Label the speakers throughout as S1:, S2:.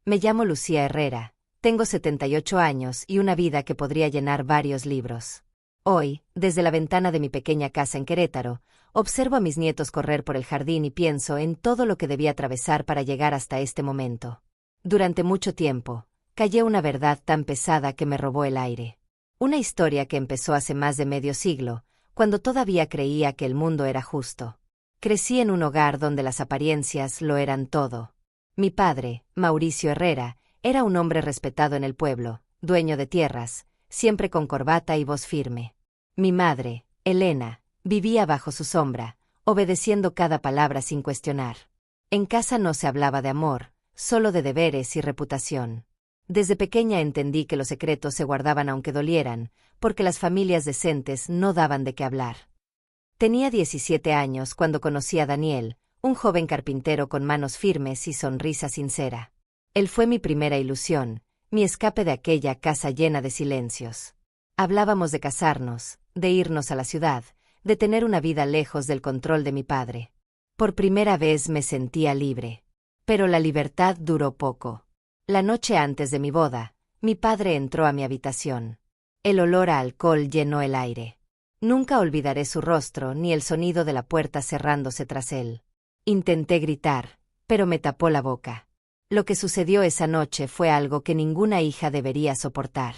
S1: Me llamo Lucía Herrera, tengo 78 años y una vida que podría llenar varios libros. Hoy, desde la ventana de mi pequeña casa en Querétaro, observo a mis nietos correr por el jardín y pienso en todo lo que debí atravesar para llegar hasta este momento. Durante mucho tiempo, callé una verdad tan pesada que me robó el aire. Una historia que empezó hace más de medio siglo, cuando todavía creía que el mundo era justo. Crecí en un hogar donde las apariencias lo eran todo. Mi padre, Mauricio Herrera, era un hombre respetado en el pueblo, dueño de tierras, siempre con corbata y voz firme. Mi madre, Elena, vivía bajo su sombra, obedeciendo cada palabra sin cuestionar. En casa no se hablaba de amor, solo de deberes y reputación. Desde pequeña entendí que los secretos se guardaban aunque dolieran, porque las familias decentes no daban de qué hablar. Tenía 17 años cuando conocí a Daniel, un joven carpintero con manos firmes y sonrisa sincera. Él fue mi primera ilusión, mi escape de aquella casa llena de silencios. Hablábamos de casarnos, de irnos a la ciudad, de tener una vida lejos del control de mi padre. Por primera vez me sentía libre. Pero la libertad duró poco. La noche antes de mi boda, mi padre entró a mi habitación. El olor a alcohol llenó el aire. Nunca olvidaré su rostro ni el sonido de la puerta cerrándose tras él. Intenté gritar, pero me tapó la boca. Lo que sucedió esa noche fue algo que ninguna hija debería soportar.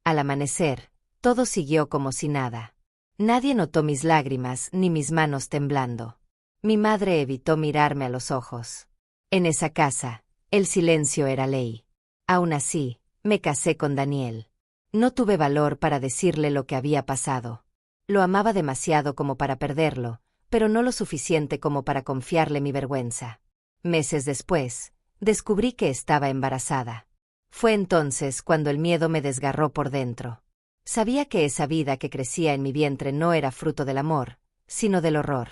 S1: Al amanecer, todo siguió como si nada. Nadie notó mis lágrimas ni mis manos temblando. Mi madre evitó mirarme a los ojos. En esa casa, el silencio era ley. Aún así, me casé con Daniel. No tuve valor para decirle lo que había pasado. Lo amaba demasiado como para perderlo, pero no lo suficiente como para confiarle mi vergüenza. Meses después, descubrí que estaba embarazada. Fue entonces cuando el miedo me desgarró por dentro. Sabía que esa vida que crecía en mi vientre no era fruto del amor, sino del horror.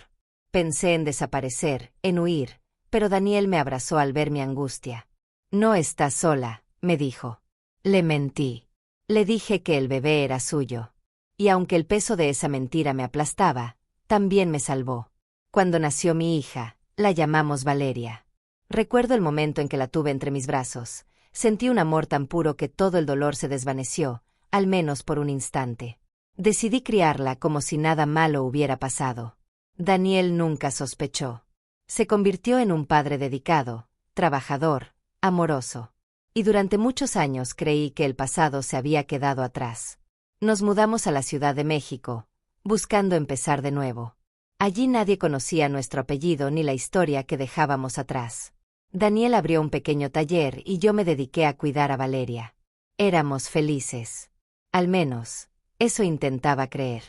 S1: Pensé en desaparecer, en huir, pero Daniel me abrazó al ver mi angustia. «No estás sola», me dijo. Le mentí. Le dije que el bebé era suyo. Y aunque el peso de esa mentira me aplastaba, también me salvó. Cuando nació mi hija, la llamamos Valeria. Recuerdo el momento en que la tuve entre mis brazos. Sentí un amor tan puro que todo el dolor se desvaneció, al menos por un instante. Decidí criarla como si nada malo hubiera pasado. Daniel nunca sospechó. Se convirtió en un padre dedicado, trabajador, amoroso. Y durante muchos años creí que el pasado se había quedado atrás. Nos mudamos a la Ciudad de México, buscando empezar de nuevo. Allí nadie conocía nuestro apellido ni la historia que dejábamos atrás. Daniel abrió un pequeño taller y yo me dediqué a cuidar a Valeria. Éramos felices. Al menos, eso intentaba creer.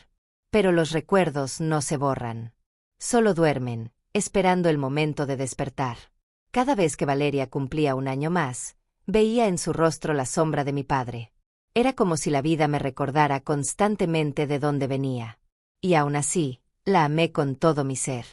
S1: Pero los recuerdos no se borran. Solo duermen, esperando el momento de despertar. Cada vez que Valeria cumplía un año más, veía en su rostro la sombra de mi padre. Era como si la vida me recordara constantemente de dónde venía. Y aún así, la amé con todo mi ser.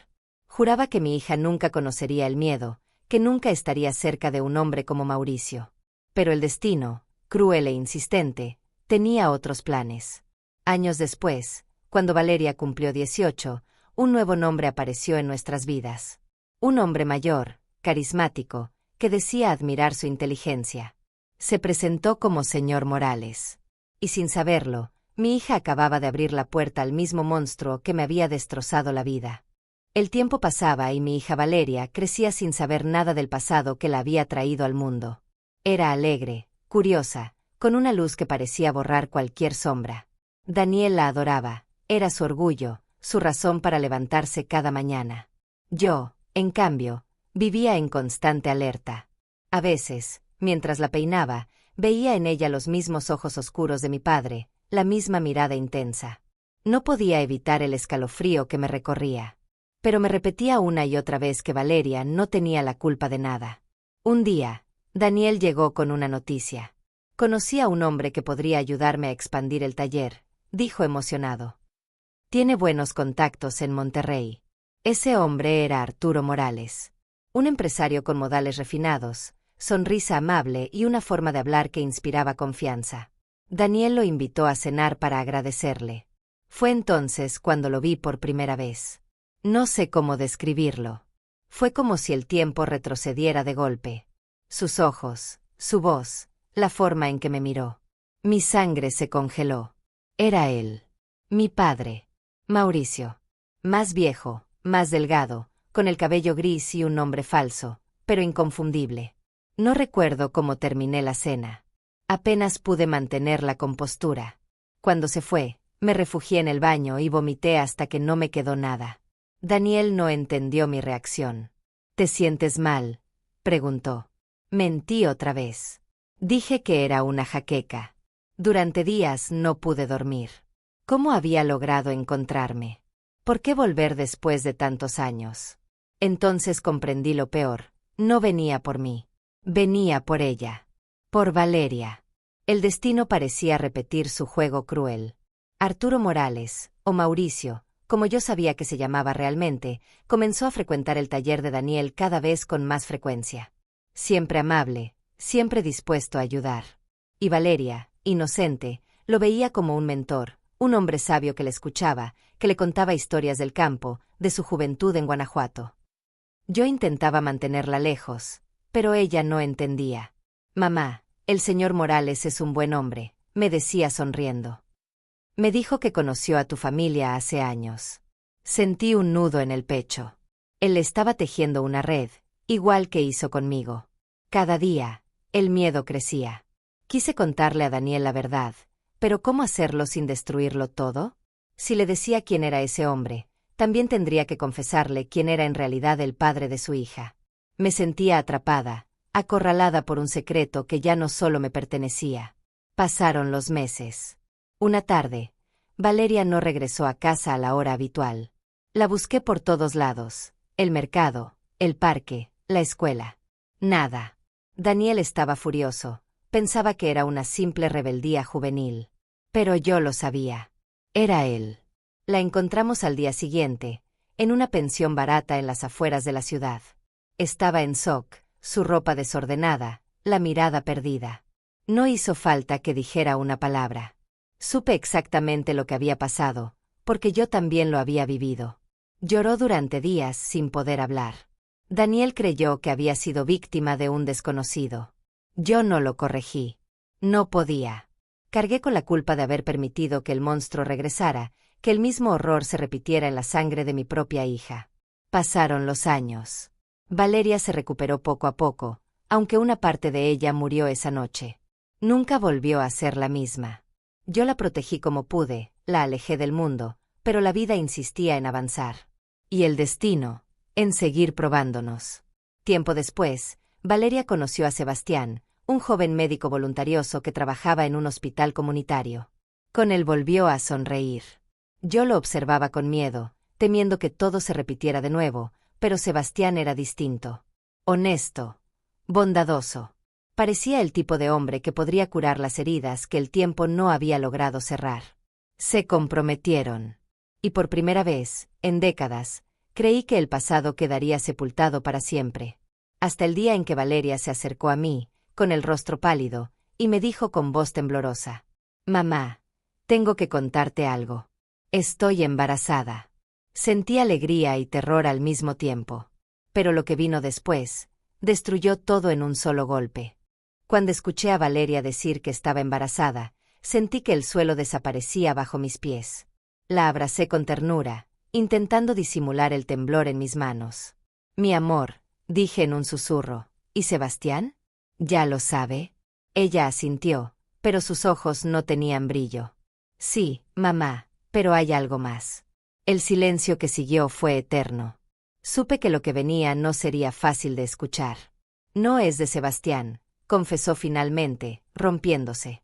S1: Juraba que mi hija nunca conocería el miedo, que nunca estaría cerca de un hombre como Mauricio. Pero el destino, cruel e insistente, tenía otros planes. Años después, cuando Valeria cumplió 18, un nuevo nombre apareció en nuestras vidas. Un hombre mayor, carismático, que decía admirar su inteligencia. Se presentó como señor Morales. Y sin saberlo, mi hija acababa de abrir la puerta al mismo monstruo que me había destrozado la vida. El tiempo pasaba y mi hija Valeria crecía sin saber nada del pasado que la había traído al mundo. Era alegre, curiosa, con una luz que parecía borrar cualquier sombra. Daniel la adoraba, era su orgullo, su razón para levantarse cada mañana. Yo, en cambio, vivía en constante alerta. A veces, mientras la peinaba, veía en ella los mismos ojos oscuros de mi padre, la misma mirada intensa. No podía evitar el escalofrío que me recorría. Pero me repetía una y otra vez que Valeria no tenía la culpa de nada. Un día, Daniel llegó con una noticia. Conocí a un hombre que podría ayudarme a expandir el taller, dijo emocionado. Tiene buenos contactos en Monterrey. Ese hombre era Arturo Morales. Un empresario con modales refinados, sonrisa amable y una forma de hablar que inspiraba confianza. Daniel lo invitó a cenar para agradecerle. Fue entonces cuando lo vi por primera vez. No sé cómo describirlo. Fue como si el tiempo retrocediera de golpe. Sus ojos, Su voz, la forma en que me miró. Mi sangre se congeló. Era él. Mi padre. Mauricio. Más viejo, más delgado, con el cabello gris y un nombre falso, pero inconfundible. No recuerdo cómo terminé la cena. Apenas pude mantener la compostura. Cuando se fue, me refugié en el baño y vomité hasta que no me quedó nada. Daniel no entendió mi reacción. ¿Te sientes mal?, preguntó. Mentí otra vez. Dije que era una jaqueca. Durante días no pude dormir. ¿Cómo había logrado encontrarme? ¿Por qué volver después de tantos años? Entonces comprendí lo peor. No venía por mí. Venía por ella. Por Valeria. El destino parecía repetir su juego cruel. Arturo Morales, o Mauricio, como yo sabía que se llamaba realmente, comenzó a frecuentar el taller de Daniel cada vez con más frecuencia. Siempre amable, siempre dispuesto a ayudar. Y Valeria, inocente, lo veía como un mentor, un hombre sabio que le escuchaba, que le contaba historias del campo, de su juventud en Guanajuato. Yo intentaba mantenerla lejos, pero ella no entendía. Mamá, el señor Morales es un buen hombre, me decía sonriendo. Me dijo que conoció a tu familia hace años. Sentí un nudo en el pecho. Él estaba tejiendo una red, igual que hizo conmigo. Cada día, el miedo crecía. Quise contarle a Daniel la verdad, pero ¿cómo hacerlo sin destruirlo todo? Si le decía quién era ese hombre, también tendría que confesarle quién era en realidad el padre de su hija. Me sentía atrapada, acorralada por un secreto que ya no solo me pertenecía. Pasaron los meses. Una tarde, Valeria no regresó a casa a la hora habitual. La busqué por todos lados, el mercado, el parque, la escuela. Nada. Daniel estaba furioso, pensaba que era una simple rebeldía juvenil. Pero yo lo sabía. Era él. La encontramos al día siguiente, en una pensión barata en las afueras de la ciudad. Estaba en shock, su ropa desordenada, la mirada perdida. No hizo falta que dijera una palabra. Supe exactamente lo que había pasado, porque yo también lo había vivido. Lloró durante días sin poder hablar. Daniel creyó que había sido víctima de un desconocido. Yo no lo corregí. No podía. Cargué con la culpa de haber permitido que el monstruo regresara, que el mismo horror se repitiera en la sangre de mi propia hija. Pasaron los años. Valeria se recuperó poco a poco, aunque una parte de ella murió esa noche. Nunca volvió a ser la misma. Yo la protegí como pude, la alejé del mundo, pero la vida insistía en avanzar. Y el destino, en seguir probándonos. Tiempo después, Valeria conoció a Sebastián, un joven médico voluntarioso que trabajaba en un hospital comunitario. Con él volvió a sonreír. Yo lo observaba con miedo, temiendo que todo se repitiera de nuevo, pero Sebastián era distinto. Honesto. Bondadoso. Parecía el tipo de hombre que podría curar las heridas que el tiempo no había logrado cerrar. Se comprometieron. Y por primera vez, en décadas, creí que el pasado quedaría sepultado para siempre. Hasta el día en que Valeria se acercó a mí, con el rostro pálido, y me dijo con voz temblorosa: «Mamá, tengo que contarte algo. Estoy embarazada». Sentí alegría y terror al mismo tiempo. Pero lo que vino después, destruyó todo en un solo golpe. Cuando escuché a Valeria decir que estaba embarazada, sentí que el suelo desaparecía bajo mis pies. La abracé con ternura, intentando disimular el temblor en mis manos. «Mi amor», dije en un susurro, «¿y Sebastián? ¿Ya lo sabe?». Ella asintió, pero sus ojos no tenían brillo. «Sí, mamá, pero hay algo más». El silencio que siguió fue eterno. Supe que lo que venía no sería fácil de escuchar. «No es de Sebastián», confesó finalmente, rompiéndose.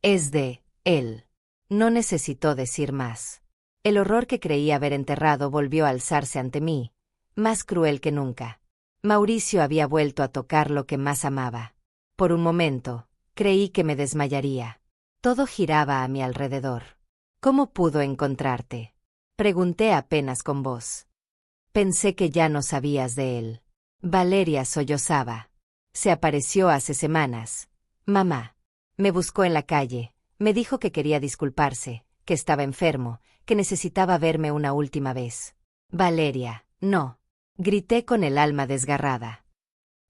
S1: «Es de él». No necesitó decir más. El horror que creía haber enterrado volvió a alzarse ante mí, más cruel que nunca. Mauricio había vuelto a tocar lo que más amaba. Por un momento, creí que me desmayaría. Todo giraba a mi alrededor. «¿Cómo pudo encontrarte?», pregunté apenas con voz. «Pensé que ya no sabías de él». Valeria sollozaba. «Se apareció hace semanas. Mamá. Me buscó en la calle, me dijo que quería disculparse, que estaba enfermo, que necesitaba verme una última vez». «Valeria, no», grité con el alma desgarrada.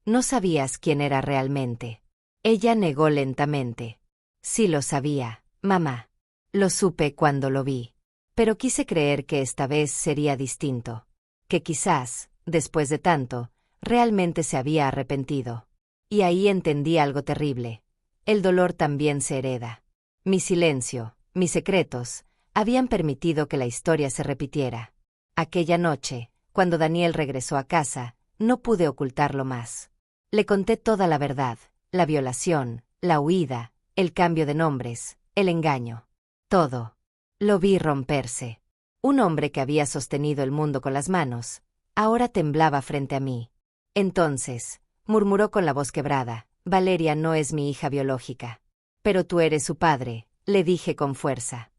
S1: «No sabías quién era realmente». Ella negó lentamente. Sí lo sabía, mamá. Lo supe cuando lo vi. Pero quise creer que esta vez sería distinto. Que quizás, después de tanto, realmente se había arrepentido. Y ahí entendí algo terrible. El dolor también se hereda. Mi silencio, mis secretos, habían permitido que la historia se repitiera. Aquella noche, cuando Daniel regresó a casa, no pude ocultarlo más. Le conté toda la verdad, la violación, la huida, el cambio de nombres, el engaño. Todo. Lo vi romperse. Un hombre que había sostenido el mundo con las manos, ahora temblaba frente a mí. Entonces, murmuró con la voz quebrada, Valeria no es mi hija biológica. Pero tú eres su padre, le dije con fuerza.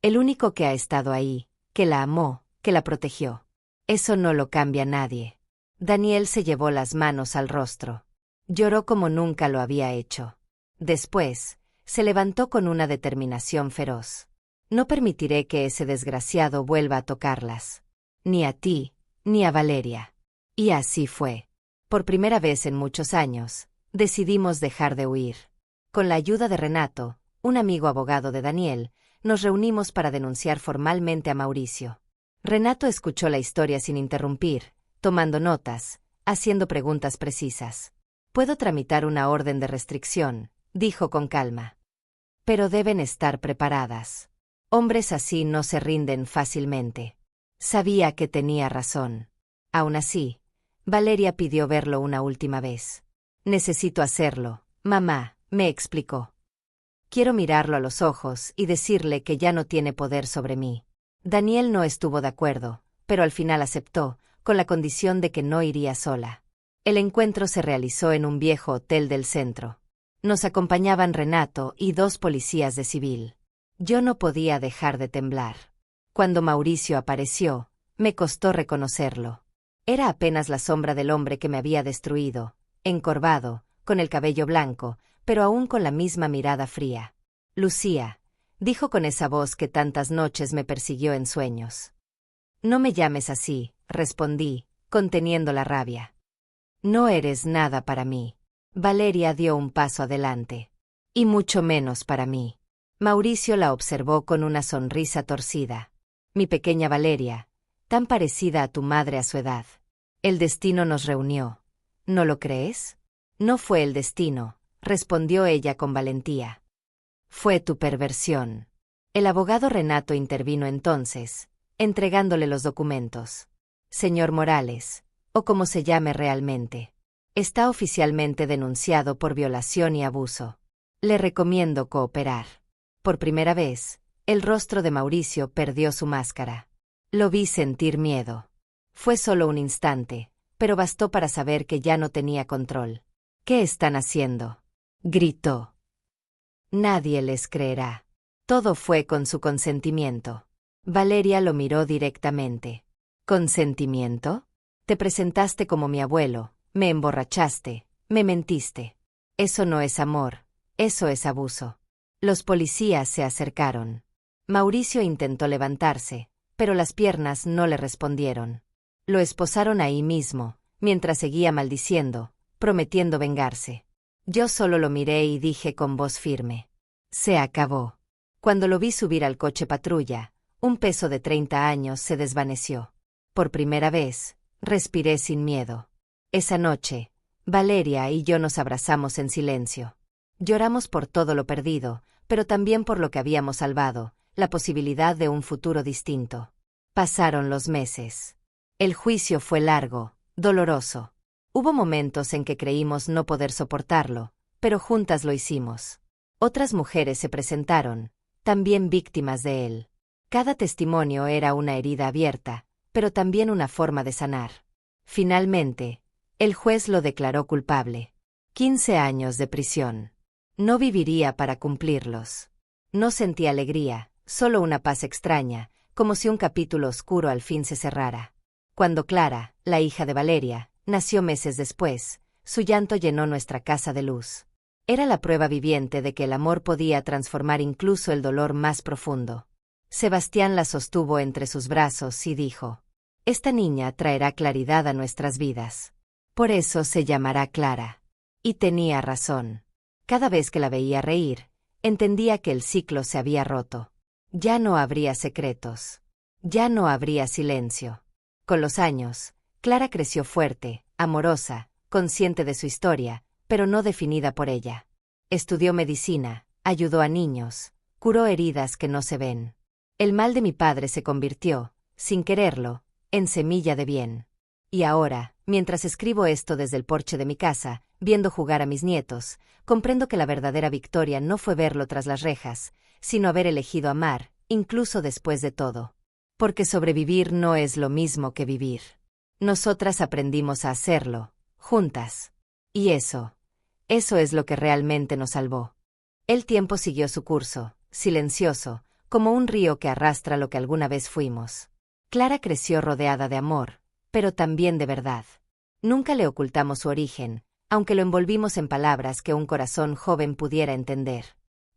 S1: El único que ha estado ahí, que la amó, que la protegió. Eso no lo cambia nadie. Daniel se llevó las manos al rostro. Lloró como nunca lo había hecho. Después, se levantó con una determinación feroz. No permitiré que ese desgraciado vuelva a tocarlas. Ni a ti, ni a Valeria. Y así fue. Por primera vez en muchos años, decidimos dejar de huir. Con la ayuda de Renato, un amigo abogado de Daniel, nos reunimos para denunciar formalmente a Mauricio. Renato escuchó la historia sin interrumpir, tomando notas, haciendo preguntas precisas. «Puedo tramitar una orden de restricción», dijo con calma. «Pero deben estar preparadas. Hombres así no se rinden fácilmente». Sabía que tenía razón. Aún así, Valeria pidió verlo una última vez. «Necesito hacerlo, mamá», me explicó. «Quiero mirarlo a los ojos y decirle que ya no tiene poder sobre mí». Daniel no estuvo de acuerdo, pero al final aceptó, con la condición de que no iría sola. El encuentro se realizó en un viejo hotel del centro. Nos acompañaban Renato y 2 policías de civil. Yo no podía dejar de temblar. Cuando Mauricio apareció, me costó reconocerlo. Era apenas la sombra del hombre que me había destruido, encorvado, con el cabello blanco, pero aún con la misma mirada fría. «Lucía», dijo con esa voz que tantas noches me persiguió en sueños. «No me llames así», respondí, conteniendo la rabia. «No eres nada para mí». Valeria dio un paso adelante. «Y mucho menos para mí». Mauricio la observó con una sonrisa torcida. «Mi pequeña Valeria, tan parecida a tu madre a su edad. El destino nos reunió. ¿No lo crees?» «No fue el destino», respondió ella con valentía. «Fue tu perversión». El abogado Renato intervino entonces, entregándole los documentos. «Señor Morales, o como se llame realmente, está oficialmente denunciado por violación y abuso. Le recomiendo cooperar». Por primera vez, el rostro de Mauricio perdió su máscara. Lo vi sentir miedo. Fue solo un instante, pero bastó para saber que ya no tenía control. «¿Qué están haciendo?», gritó. «Nadie les creerá. Todo fue con su consentimiento». Valeria lo miró directamente. «¿Consentimiento? Te presentaste como mi abuelo, me emborrachaste, me mentiste. Eso no es amor, eso es abuso». Los policías se acercaron. Mauricio intentó levantarse, pero las piernas no le respondieron. Lo esposaron ahí mismo, mientras seguía maldiciendo, prometiendo vengarse. Yo solo lo miré y dije con voz firme: «Se acabó». Cuando lo vi subir al coche patrulla, un peso de 30 años se desvaneció. Por primera vez, respiré sin miedo. Esa noche, Valeria y yo nos abrazamos en silencio. Lloramos por todo lo perdido, pero también por lo que habíamos salvado, la posibilidad de un futuro distinto. Pasaron los meses. El juicio fue largo, doloroso. Hubo momentos en que creímos no poder soportarlo, pero juntas lo hicimos. Otras mujeres se presentaron, también víctimas de él. Cada testimonio era una herida abierta, pero también una forma de sanar. Finalmente, el juez lo declaró culpable. 15 años de prisión. No viviría para cumplirlos. No sentí alegría, solo una paz extraña, como si un capítulo oscuro al fin se cerrara. Cuando Clara, la hija de Valeria, nació meses después, su llanto llenó nuestra casa de luz. Era la prueba viviente de que el amor podía transformar incluso el dolor más profundo. Sebastián la sostuvo entre sus brazos y dijo: «Esta niña traerá claridad a nuestras vidas. Por eso se llamará Clara». Y tenía razón. Cada vez que la veía reír, entendía que el ciclo se había roto. Ya no habría secretos. Ya no habría silencio. Con los años, Clara creció fuerte, amorosa, consciente de su historia, pero no definida por ella. Estudió medicina, ayudó a niños, curó heridas que no se ven. El mal de mi padre se convirtió, sin quererlo, en semilla de bien. Y ahora, mientras escribo esto desde el porche de mi casa, viendo jugar a mis nietos, comprendo que la verdadera victoria no fue verlo tras las rejas, sino haber elegido amar, incluso después de todo. Porque sobrevivir no es lo mismo que vivir. Nosotras aprendimos a hacerlo, juntas. Y eso es lo que realmente nos salvó. El tiempo siguió su curso, silencioso, como un río que arrastra lo que alguna vez fuimos. Clara creció rodeada de amor, pero también de verdad. Nunca le ocultamos su origen, aunque lo envolvimos en palabras que un corazón joven pudiera entender.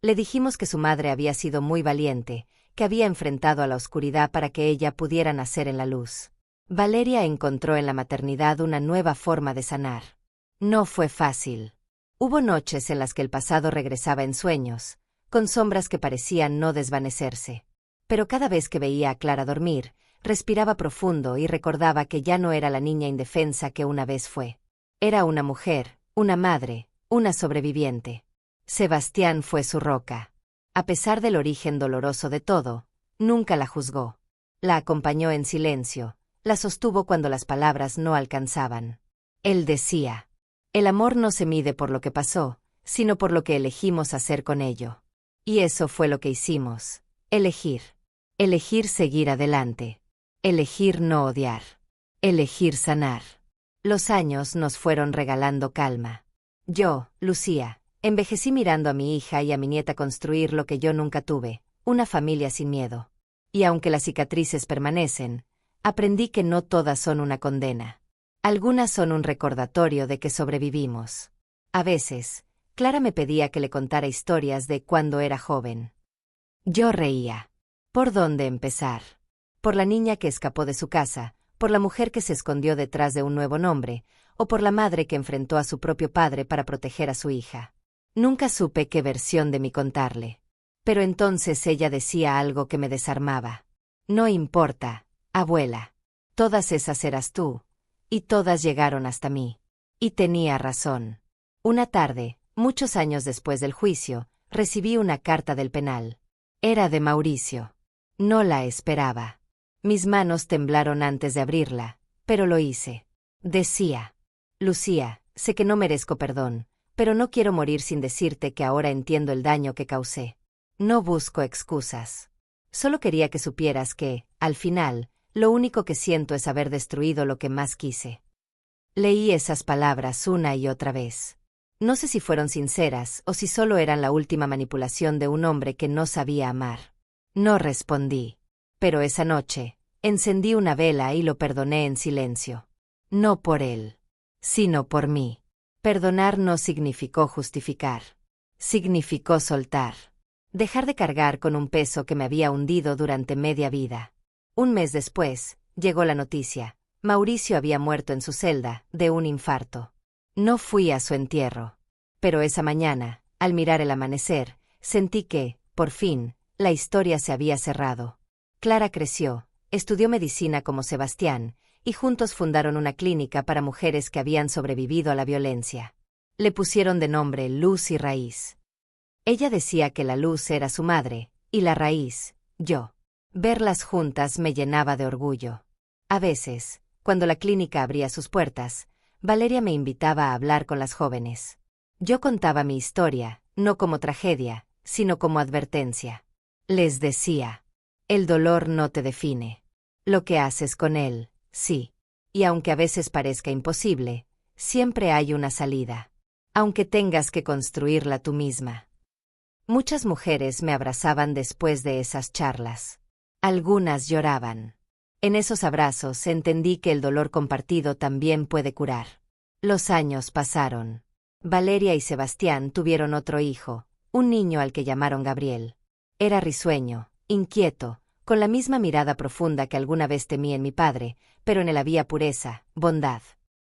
S1: Le dijimos que su madre había sido muy valiente, que había enfrentado a la oscuridad para que ella pudiera nacer en la luz. Valeria encontró en la maternidad una nueva forma de sanar. No fue fácil. Hubo noches en las que el pasado regresaba en sueños, con sombras que parecían no desvanecerse. Pero cada vez que veía a Clara dormir, respiraba profundo y recordaba que ya no era la niña indefensa que una vez fue. Era una mujer, una madre, una sobreviviente. Sebastián fue su roca. A pesar del origen doloroso de todo, nunca la juzgó. La acompañó en silencio, la sostuvo cuando las palabras no alcanzaban. Él decía: el amor no se mide por lo que pasó, sino por lo que elegimos hacer con ello. Y eso fue lo que hicimos: elegir. Elegir seguir adelante. Elegir no odiar. Elegir sanar. Los años nos fueron regalando calma. Yo, Lucía, envejecí mirando a mi hija y a mi nieta construir lo que yo nunca tuve, una familia sin miedo. Y aunque las cicatrices permanecen, aprendí que no todas son una condena. Algunas son un recordatorio de que sobrevivimos. A veces, Clara me pedía que le contara historias de cuando era joven. Yo reía. ¿Por dónde empezar? Por la niña que escapó de su casa, por la mujer que se escondió detrás de un nuevo nombre, o por la madre que enfrentó a su propio padre para proteger a su hija. Nunca supe qué versión de mí contarle. Pero entonces ella decía algo que me desarmaba. No importa, abuela. Todas esas eras tú. Y todas llegaron hasta mí. Y tenía razón. Una tarde, muchos años después del juicio, recibí una carta del penal. Era de Mauricio. No la esperaba. Mis manos temblaron antes de abrirla, pero lo hice. Decía: Lucía, sé que no merezco perdón, pero no quiero morir sin decirte que ahora entiendo el daño que causé. No busco excusas. Solo quería que supieras que, al final, lo único que siento es haber destruido lo que más quise. Leí esas palabras una y otra vez. No sé si fueron sinceras o si solo eran la última manipulación de un hombre que no sabía amar. No respondí. Pero esa noche, encendí una vela y lo perdoné en silencio. No por él, sino por mí. Perdonar no significó justificar. Significó soltar. Dejar de cargar con un peso que me había hundido durante media vida. Un mes después, llegó la noticia. Mauricio había muerto en su celda, de un infarto. No fui a su entierro. Pero esa mañana, al mirar el amanecer, sentí que, por fin, la historia se había cerrado. Clara creció, estudió medicina como Sebastián, y juntos fundaron una clínica para mujeres que habían sobrevivido a la violencia. Le pusieron de nombre Luz y Raíz. Ella decía que la luz era su madre, y la raíz, yo. Verlas juntas me llenaba de orgullo. A veces, cuando la clínica abría sus puertas, Valeria me invitaba a hablar con las jóvenes. Yo contaba mi historia, no como tragedia, sino como advertencia. Les decía: el dolor no te define. Lo que haces con él, sí. Y aunque a veces parezca imposible, siempre hay una salida. Aunque tengas que construirla tú misma. Muchas mujeres me abrazaban después de esas charlas. Algunas lloraban. En esos abrazos entendí que el dolor compartido también puede curar. Los años pasaron. Valeria y Sebastián tuvieron otro hijo, un niño al que llamaron Gabriel. Era risueño, inquieto, con la misma mirada profunda que alguna vez temí en mi padre, pero en él había pureza, bondad.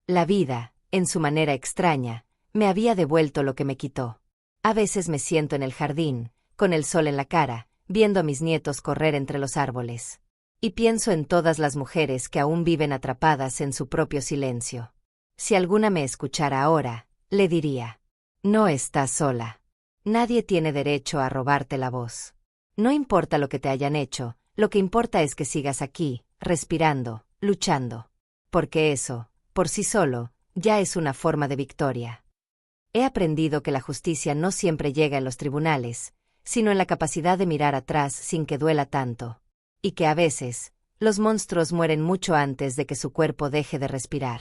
S1: La vida, en su manera extraña, me había devuelto lo que me quitó. A veces me siento en el jardín, con el sol en la cara, viendo a mis nietos correr entre los árboles. Y pienso en todas las mujeres que aún viven atrapadas en su propio silencio. Si alguna me escuchara ahora, le diría: no estás sola. Nadie tiene derecho a robarte la voz. No importa lo que te hayan hecho, lo que importa es que sigas aquí, respirando, luchando. Porque eso, por sí solo, ya es una forma de victoria. He aprendido que la justicia no siempre llega en los tribunales, sino en la capacidad de mirar atrás sin que duela tanto. Y que a veces, los monstruos mueren mucho antes de que su cuerpo deje de respirar.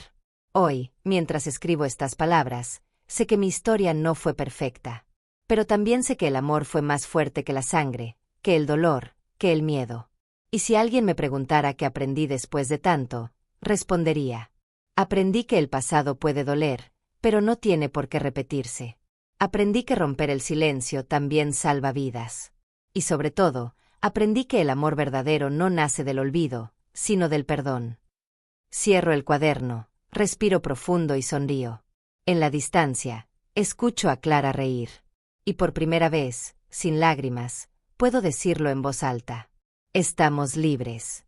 S1: Hoy, mientras escribo estas palabras, sé que mi historia no fue perfecta. Pero también sé que el amor fue más fuerte que la sangre, que el dolor, que el miedo. Y si alguien me preguntara qué aprendí después de tanto, respondería: aprendí que el pasado puede doler, pero no tiene por qué repetirse. Aprendí que romper el silencio también salva vidas. Y sobre todo, aprendí que el amor verdadero no nace del olvido, sino del perdón. Cierro el cuaderno, respiro profundo y sonrío. En la distancia, escucho a Clara reír. Y por primera vez, sin lágrimas, puedo decirlo en voz alta: estamos libres.